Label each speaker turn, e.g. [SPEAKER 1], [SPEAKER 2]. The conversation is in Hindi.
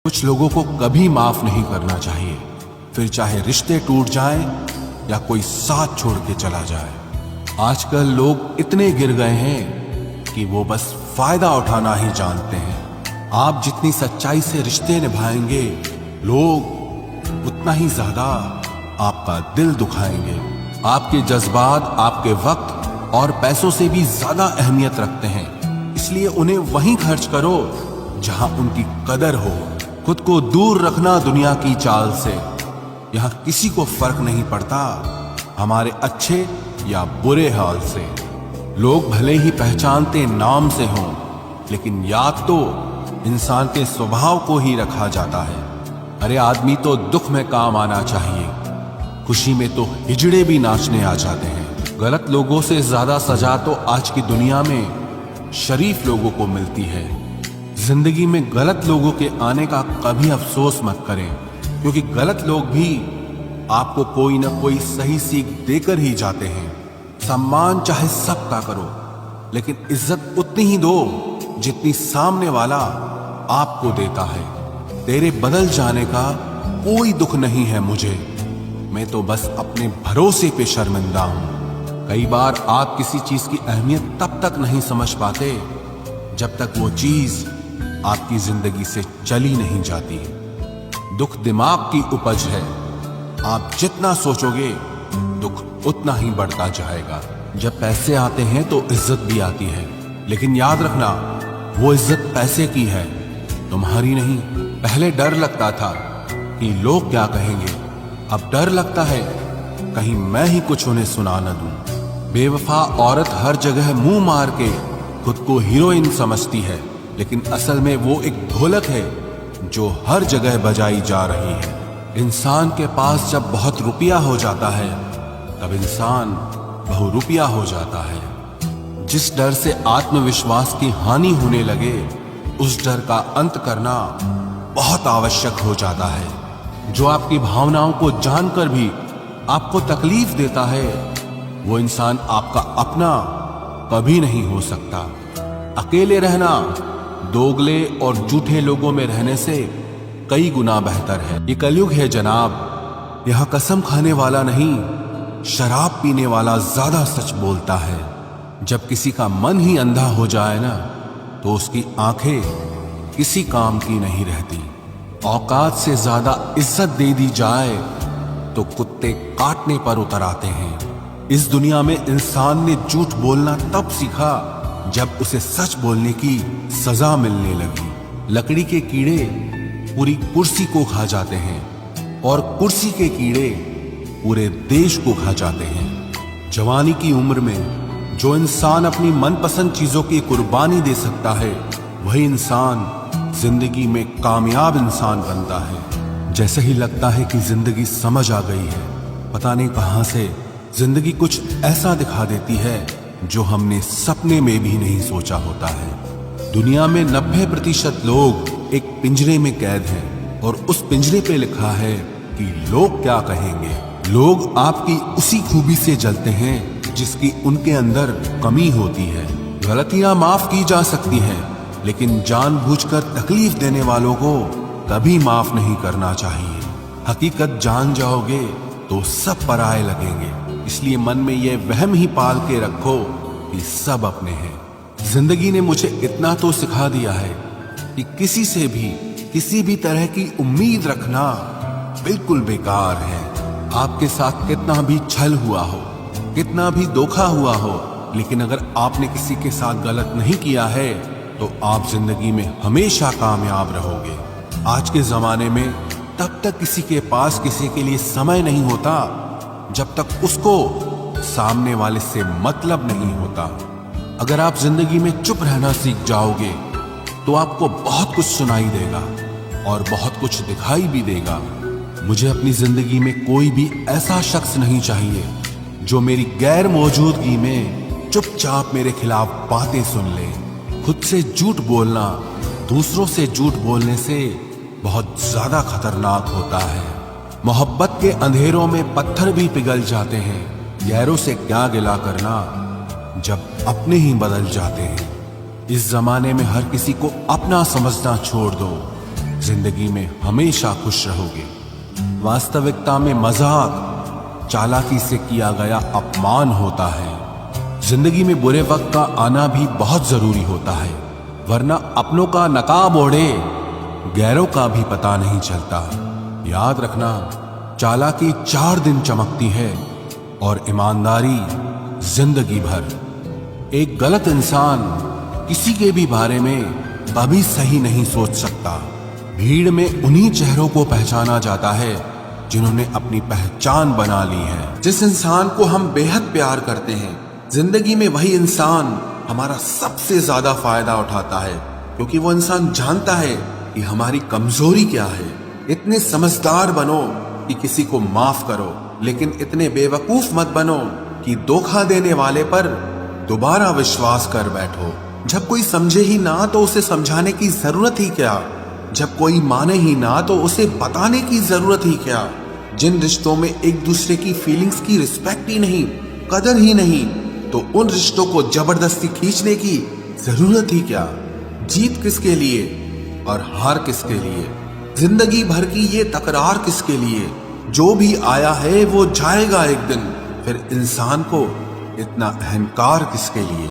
[SPEAKER 1] कुछ लोगों को कभी माफ नहीं करना चाहिए, फिर चाहे रिश्ते टूट जाएं या कोई साथ छोड़ के चला जाए। आजकल लोग इतने गिर गए हैं कि वो बस फायदा उठाना ही जानते हैं। आप जितनी सच्चाई से रिश्ते निभाएंगे, लोग उतना ही ज्यादा आपका दिल दुखाएंगे। आपके जज्बात आपके वक्त और पैसों से भी ज्यादा अहमियत रखते हैं, इसलिए उन्हें वहीं खर्च करो जहां उनकी कदर हो। खुद को दूर रखना दुनिया की चाल से। यहां किसी को फर्क नहीं पड़ता हमारे अच्छे या बुरे हाल से। लोग भले ही पहचानते नाम से हों, लेकिन याद तो इंसान के स्वभाव को ही रखा जाता है। अरे आदमी तो दुख में काम आना चाहिए, खुशी में तो हिजड़े भी नाचने आ जाते हैं। गलत लोगों से ज्यादा सजा तो आज की दुनिया में शरीफ लोगों को मिलती है। जिंदगी में गलत लोगों के आने का कभी अफसोस मत करें, क्योंकि गलत लोग भी आपको कोई ना कोई सही सीख देकर ही जाते हैं। सम्मान चाहे सबका करो, लेकिन इज्जत उतनी ही दो जितनी सामने वाला आपको देता है। तेरे बदल जाने का कोई दुख नहीं है मुझे, मैं तो बस अपने भरोसे पे शर्मिंदा हूं। कई बार आप किसी चीज की अहमियत तब तक नहीं समझ पाते जब तक वो चीज आपकी जिंदगी से चली नहीं जाती। दुख दिमाग की उपज है, आप जितना सोचोगे दुख उतना ही बढ़ता जाएगा। जब पैसे आते हैं तो इज्जत भी आती है, लेकिन याद रखना वो इज्जत पैसे की है, तुम्हारी नहीं। पहले डर लगता था कि लोग क्या कहेंगे, अब डर लगता है कहीं मैं ही कुछ उन्हें सुना न दूं। बेवफा औरत हर जगह मुंह मार के खुद को हीरोइन समझती है, लेकिन असल में वो एक ढोलक है जो हर जगह बजाई जा रही है। इंसान के पास जब बहुत रुपया हो जाता है, तब इंसान बहुरुपया हो जाता है। जिस डर से आत्मविश्वास की हानि होने लगे, उस डर का अंत करना बहुत आवश्यक हो जाता है। जो आपकी भावनाओं को जानकर भी आपको तकलीफ देता है, वो इंसान आपका अपना कभी नहीं हो सकता। अकेले रहना दोगले और झूठे लोगों में रहने से कई गुना बेहतर है। ये कलयुग है जनाब, यहां कसम खाने वाला नहीं, शराब पीने वाला ज्यादा सच बोलता है। जब किसी का मन ही अंधा हो जाए ना, तो उसकी आंखें किसी काम की नहीं रहती। औकात से ज्यादा इज्जत दे दी जाए तो कुत्ते काटने पर उतर आते हैं। इस दुनिया में इंसान ने झूठ बोलना तब सीखा जब उसे सच बोलने की सजा मिलने लगी। लकड़ी के कीड़े पूरी कुर्सी को खा जाते हैं और कुर्सी के कीड़े पूरे देश को खा जाते हैं। जवानी की उम्र में जो इंसान अपनी मनपसंद चीजों की कुर्बानी दे सकता है, वही इंसान जिंदगी में कामयाब इंसान बनता है। जैसे ही लगता है कि जिंदगी समझ आ गई है, पता नहीं कहां से जिंदगी कुछ ऐसा दिखा देती है जो हमने सपने में भी नहीं सोचा होता है। दुनिया में 90% लोग एक पिंजरे में कैद हैं, और उस पिंजरे पे लिखा है कि लोग क्या कहेंगे। लोग आपकी उसी खूबी से जलते हैं जिसकी उनके अंदर कमी होती है। गलतियां माफ की जा सकती हैं, लेकिन जानबूझकर तकलीफ देने वालों को कभी माफ नहीं करना चाहिए। हकीकत जान जाओगे तो सब पराये लगेंगे, इसलिए मन में यह वहम ही पाल के रखो कि सब अपने हैं। जिंदगी ने मुझे इतना तो सिखा दिया है कि किसी से भी किसी भी तरह की उम्मीद रखना बिल्कुल बेकार है। आपके साथ कितना भी छल हुआ हो, कितना भी धोखा हुआ हो, लेकिन अगर आपने किसी के साथ गलत नहीं किया है तो आप जिंदगी में हमेशा कामयाब रहोगे। आज के जमाने में तब तक किसी के पास किसी के लिए समय नहीं होता जब तक उसको सामने वाले से मतलब नहीं होता। अगर आप जिंदगी में चुप रहना सीख जाओगे तो आपको बहुत कुछ सुनाई देगा और बहुत कुछ दिखाई भी देगा। मुझे अपनी जिंदगी में कोई भी ऐसा शख्स नहीं चाहिए जो मेरी गैर मौजूदगी में चुपचाप मेरे खिलाफ बातें सुन ले। खुद से झूठ बोलना दूसरों से झूठ बोलने से बहुत ज्यादा खतरनाक होता है। मोहब्बत के अंधेरों में पत्थर भी पिघल जाते हैं, गैरों से क्या गिला करना जब अपने ही बदल जाते हैं। इस जमाने में हर किसी को अपना समझना छोड़ दो। जिंदगी में हमेशा खुश रहोगे। वास्तविकता में मजाक चालाकी से किया गया अपमान होता है। जिंदगी में बुरे वक्त का आना भी बहुत जरूरी होता है, वरना अपनों का नकाब ओढ़े गैरों का भी पता नहीं चलता। याद रखना, चालाकी 4 दिन चमकती है और ईमानदारी जिंदगी भर। एक गलत इंसान किसी के भी बारे में कभी सही नहीं सोच सकता। भीड़ में उन्हीं चेहरों को पहचाना जाता है जिन्होंने अपनी पहचान बना ली है। जिस इंसान को हम बेहद प्यार करते हैं, जिंदगी में वही इंसान हमारा सबसे ज्यादा फायदा उठाता है, क्योंकि वो इंसान जानता है कि हमारी कमजोरी क्या है। इतने समझदार बनो कि किसी को माफ करो, लेकिन इतने बेवकूफ मत बनो कि धोखा देने वाले पर दोबारा विश्वास कर बैठो। जब कोई समझे ही ना तो उसे समझाने की जरूरत ही क्या। जब कोई माने ही ना तो उसे बताने की जरूरत ही क्या। जिन रिश्तों में एक दूसरे की फीलिंग्स की रिस्पेक्ट ही नहीं, कदर ही नहीं, तो उन रिश्तों को जबरदस्ती खींचने की जरूरत ही क्या। जीत किसके लिए और हार किसके लिए, जिंदगी भर की ये तकरार किसके लिए। जो भी आया है वो जाएगा एक दिन, फिर इंसान को इतना अहंकार किसके लिए।